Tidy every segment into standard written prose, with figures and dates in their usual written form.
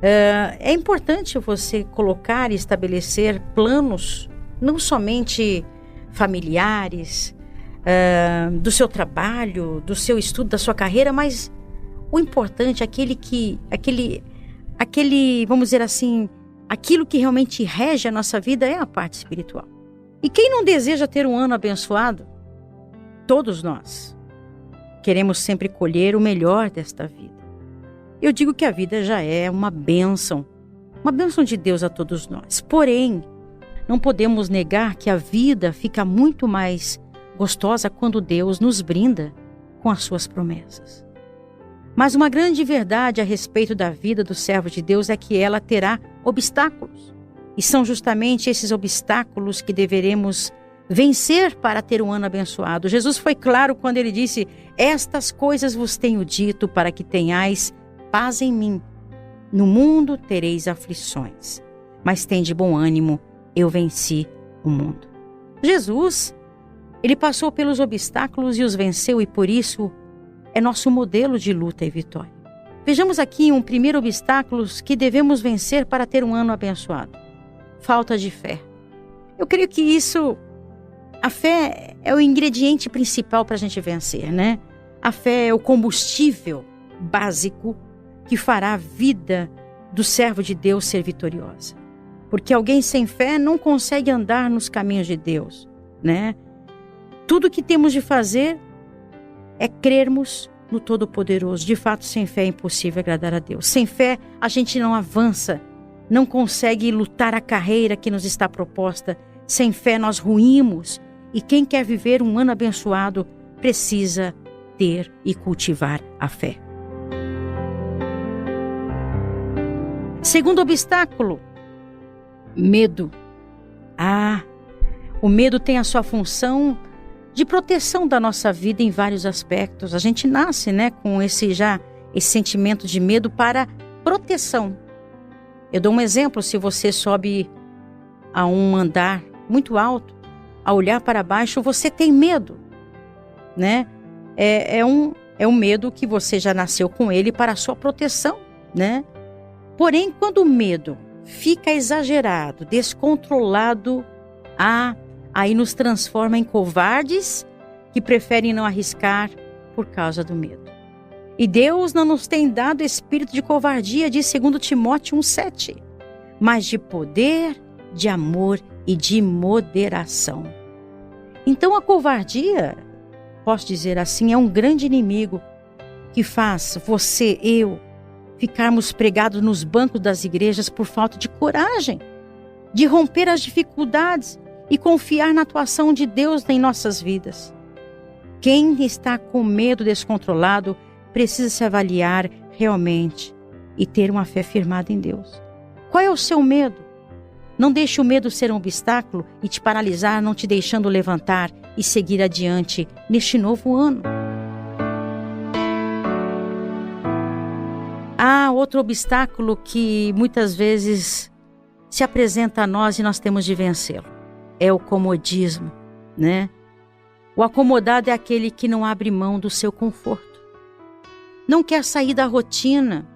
É importante você colocar e estabelecer planos, não somente familiares, do seu trabalho, do seu estudo, da sua carreira, mas o importante é vamos dizer assim, aquilo que realmente rege a nossa vida é a parte espiritual. E quem não deseja ter um ano abençoado? Todos nós queremos sempre colher o melhor desta vida. Eu digo que a vida já é uma bênção de Deus a todos nós. Porém, não podemos negar que a vida fica muito mais gostosa quando Deus nos brinda com as suas promessas. Mas uma grande verdade a respeito da vida do servo de Deus é que ela terá obstáculos. E são justamente esses obstáculos que deveremos vencer para ter um ano abençoado. Jesus foi claro quando ele disse: "Estas coisas vos tenho dito para que tenhais paz em mim. No mundo tereis aflições, mas tende bom ânimo, eu venci o mundo." Jesus, ele passou pelos obstáculos e os venceu, e por isso é nosso modelo de luta e vitória. Vejamos aqui um primeiro obstáculo que devemos vencer para ter um ano abençoado: falta de fé. Eu creio que a fé é o ingrediente principal para a gente vencer, né? A fé é o combustível básico que fará a vida do servo de Deus ser vitoriosa. Porque alguém sem fé não consegue andar nos caminhos de Deus, né? Tudo que temos de fazer é crermos no Todo-Poderoso. De fato, sem fé é impossível agradar a Deus. Sem fé, a gente não avança, não consegue lutar a carreira que nos está proposta. Sem fé, nós ruímos. E quem quer viver um ano abençoado precisa ter e cultivar a fé. Segundo obstáculo, medo. O medo tem a sua função de proteção da nossa vida em vários aspectos. A gente nasce, né, com esse sentimento de medo para proteção. Eu dou um exemplo: se você sobe a um andar muito alto, a olhar para baixo, você tem medo, né? É um medo que você já nasceu com ele para a sua proteção, né? Porém, quando o medo fica exagerado, descontrolado, aí nos transforma em covardes que preferem não arriscar por causa do medo. E Deus não nos tem dado espírito de covardia, diz 2 Timóteo 1,7, mas de poder, de amor e de moderação. Então a covardia, posso dizer assim, é um grande inimigo que faz você, eu, ficarmos pregados nos bancos das igrejas por falta de coragem, de romper as dificuldades e confiar na atuação de Deus em nossas vidas. Quem está com medo descontrolado precisa se avaliar realmente e ter uma fé firmada em Deus. Qual é o seu medo? Não deixe o medo ser um obstáculo e te paralisar, não te deixando levantar e seguir adiante neste novo ano. Há outro obstáculo que muitas vezes se apresenta a nós e nós temos de vencê-lo. É o comodismo, né? O acomodado é aquele que não abre mão do seu conforto. Não quer sair da rotina.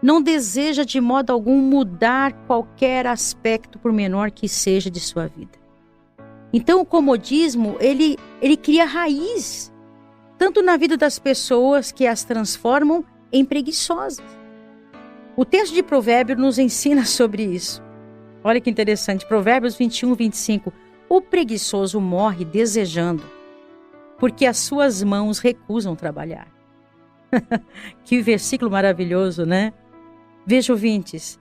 Não deseja de modo algum mudar qualquer aspecto, por menor que seja, de sua vida. Então o comodismo, ele cria raiz, tanto na vida das pessoas que as transformam em preguiçosas. O texto de Provérbios nos ensina sobre isso. Olha que interessante, Provérbios 21:25. O preguiçoso morre desejando, porque as suas mãos recusam trabalhar. Que versículo maravilhoso, né? Veja, ouvintes,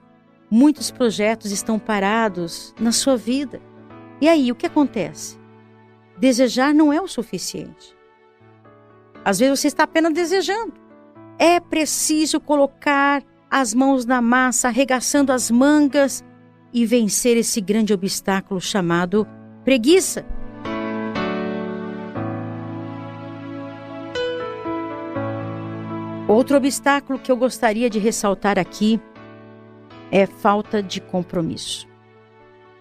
muitos projetos estão parados na sua vida. E aí, o que acontece? Desejar não é o suficiente. Às vezes você está apenas desejando. É preciso colocar as mãos na massa, arregaçando as mangas e vencer esse grande obstáculo chamado preguiça. Outro obstáculo que eu gostaria de ressaltar aqui é falta de compromisso.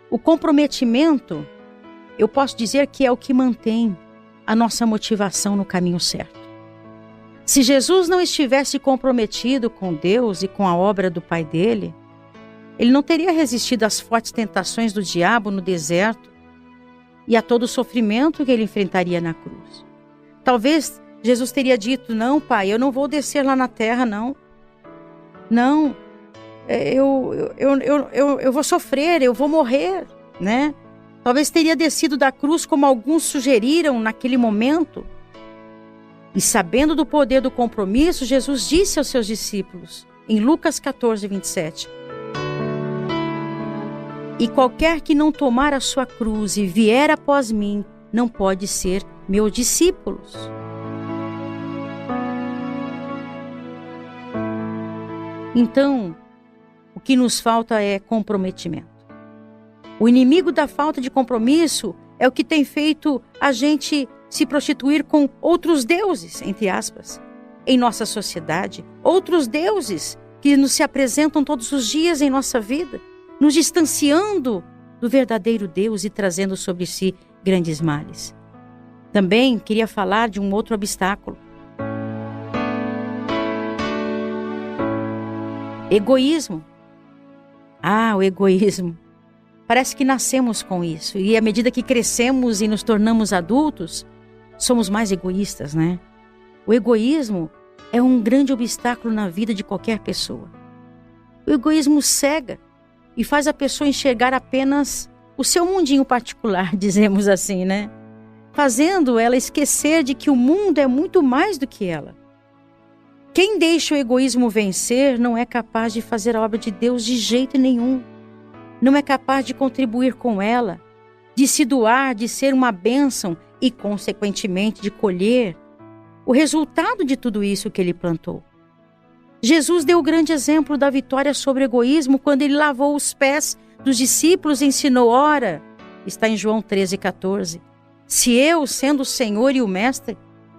O comprometimento, eu posso dizer que é o que mantém a nossa motivação no caminho certo. Se Jesus não estivesse comprometido com Deus e com a obra do Pai dele, ele não teria resistido às fortes tentações do diabo no deserto e a todo o sofrimento que ele enfrentaria na cruz. Talvez Jesus teria dito: não, Pai, eu não vou descer lá na terra, não. Não, eu vou sofrer, eu vou morrer, né? Talvez teria descido da cruz como alguns sugeriram naquele momento. E sabendo do poder do compromisso, Jesus disse aos seus discípulos, em Lucas 14, 27, e qualquer que não tomar a sua cruz e vier após mim, não pode ser meu discípulo. Então, o que nos falta é comprometimento. O inimigo da falta de compromisso é o que tem feito a gente se prostituir com outros deuses, entre aspas, em nossa sociedade. Outros deuses que nos se apresentam todos os dias em nossa vida, nos distanciando do verdadeiro Deus e trazendo sobre si grandes males. Também queria falar de um outro obstáculo. Egoísmo. O egoísmo. Parece que nascemos com isso e à medida que crescemos e nos tornamos adultos, somos mais egoístas, né? O egoísmo é um grande obstáculo na vida de qualquer pessoa. O egoísmo cega e faz a pessoa enxergar apenas o seu mundinho particular, dizemos assim, né? Fazendo ela esquecer de que o mundo é muito mais do que ela. Quem deixa o egoísmo vencer não é capaz de fazer a obra de Deus de jeito nenhum. Não é capaz de contribuir com ela, de se doar, de ser uma bênção e, consequentemente, de colher o resultado de tudo isso que ele plantou. Jesus deu o grande exemplo da vitória sobre o egoísmo quando ele lavou os pés dos discípulos e ensinou: ora, está em João 13,14, se eu, sendo o Senhor e o Mestre,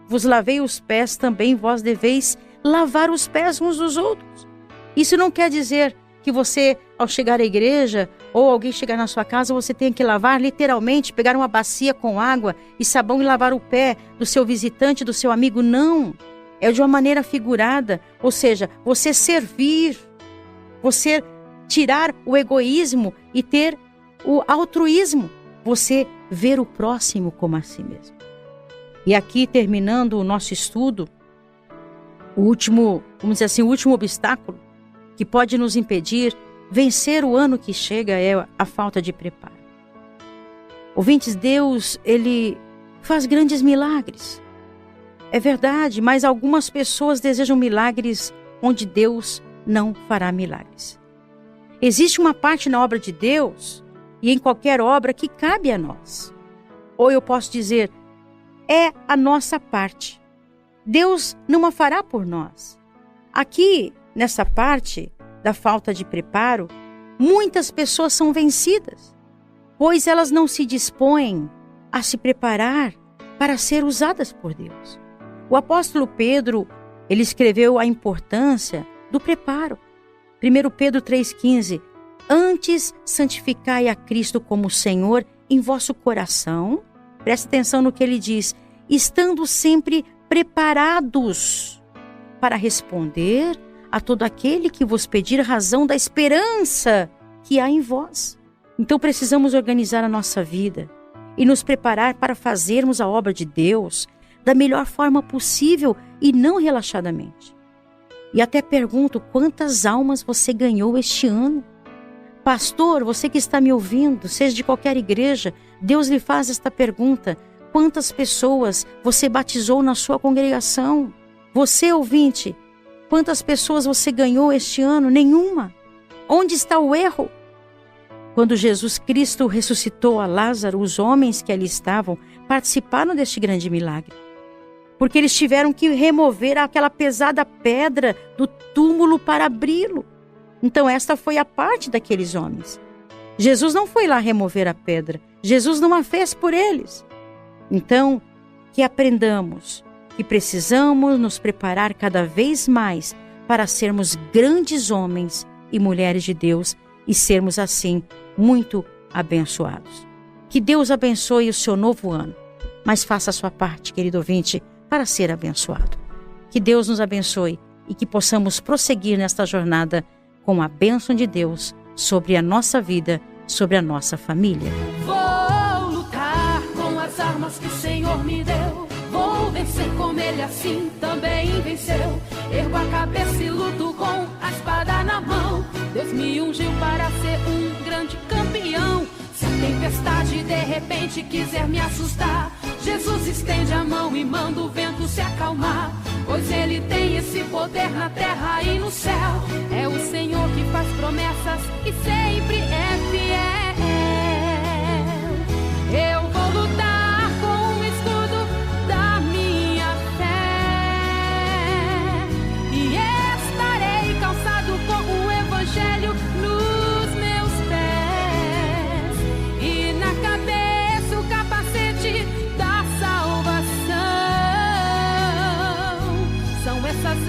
vos lavei os pés, também vós deveis lavar os pés uns dos outros. Isso não quer dizer que você, ao chegar à igreja ou alguém chegar na sua casa, você tenha que lavar, literalmente, pegar uma bacia com água e sabão e lavar o pé do seu visitante, do seu amigo. Não, é de uma maneira figurada, ou seja, você servir, você tirar o egoísmo e ter o altruísmo, você ver o próximo como a si mesmo. E aqui, terminando o nosso estudo, o último obstáculo que pode nos impedir vencer o ano que chega é a falta de preparo. Ouvintes, Deus, ele faz grandes milagres. É verdade, mas algumas pessoas desejam milagres onde Deus não fará milagres. Existe uma parte na obra de Deus e em qualquer obra que cabe a nós. Ou eu posso dizer, é a nossa parte. Deus não a fará por nós. Aqui, nessa parte da falta de preparo, muitas pessoas são vencidas, pois elas não se dispõem a se preparar para ser usadas por Deus. O apóstolo Pedro, ele escreveu a importância do preparo. 1 Pedro 3,15, antes santificai a Cristo como Senhor em vosso coração. Preste atenção no que ele diz, estando sempre preparados para responder a todo aquele que vos pedir razão da esperança que há em vós. Então precisamos organizar a nossa vida e nos preparar para fazermos a obra de Deus da melhor forma possível e não relaxadamente. E até pergunto, quantas almas você ganhou este ano? Pastor, você que está me ouvindo, seja de qualquer igreja, Deus lhe faz esta pergunta: quantas pessoas você batizou na sua congregação? Você, ouvinte, quantas pessoas você ganhou este ano? Nenhuma. Onde está o erro? Quando Jesus Cristo ressuscitou a Lázaro, os homens que ali estavam participaram deste grande milagre. Porque eles tiveram que remover aquela pesada pedra do túmulo para abri-lo. Então esta foi a parte daqueles homens. Jesus não foi lá remover a pedra. Jesus não a fez por eles. Então, que aprendamos que precisamos nos preparar cada vez mais para sermos grandes homens e mulheres de Deus e sermos assim muito abençoados. Que Deus abençoe o seu novo ano, mas faça a sua parte, querido ouvinte, para ser abençoado. Que Deus nos abençoe e que possamos prosseguir nesta jornada com a bênção de Deus sobre a nossa vida, sobre a nossa família. Vou lutar com as armas que o Senhor me deu. Vou vencer como Ele assim também venceu. Ergo a cabeça e luto com a espada na mão. Deus me ungiu para ser um grande campeão. Se a tempestade de repente quiser me assustar, Jesus estende a mão e manda o vento se acalmar. Pois Ele tem esse poder na terra e no céu. É o Senhor que faz promessas e sempre é fiel. Eu vou lutar com o escudo da minha fé e estarei calçado com o Evangelho nos meus pés e na cabeça o capacete da salvação. São essas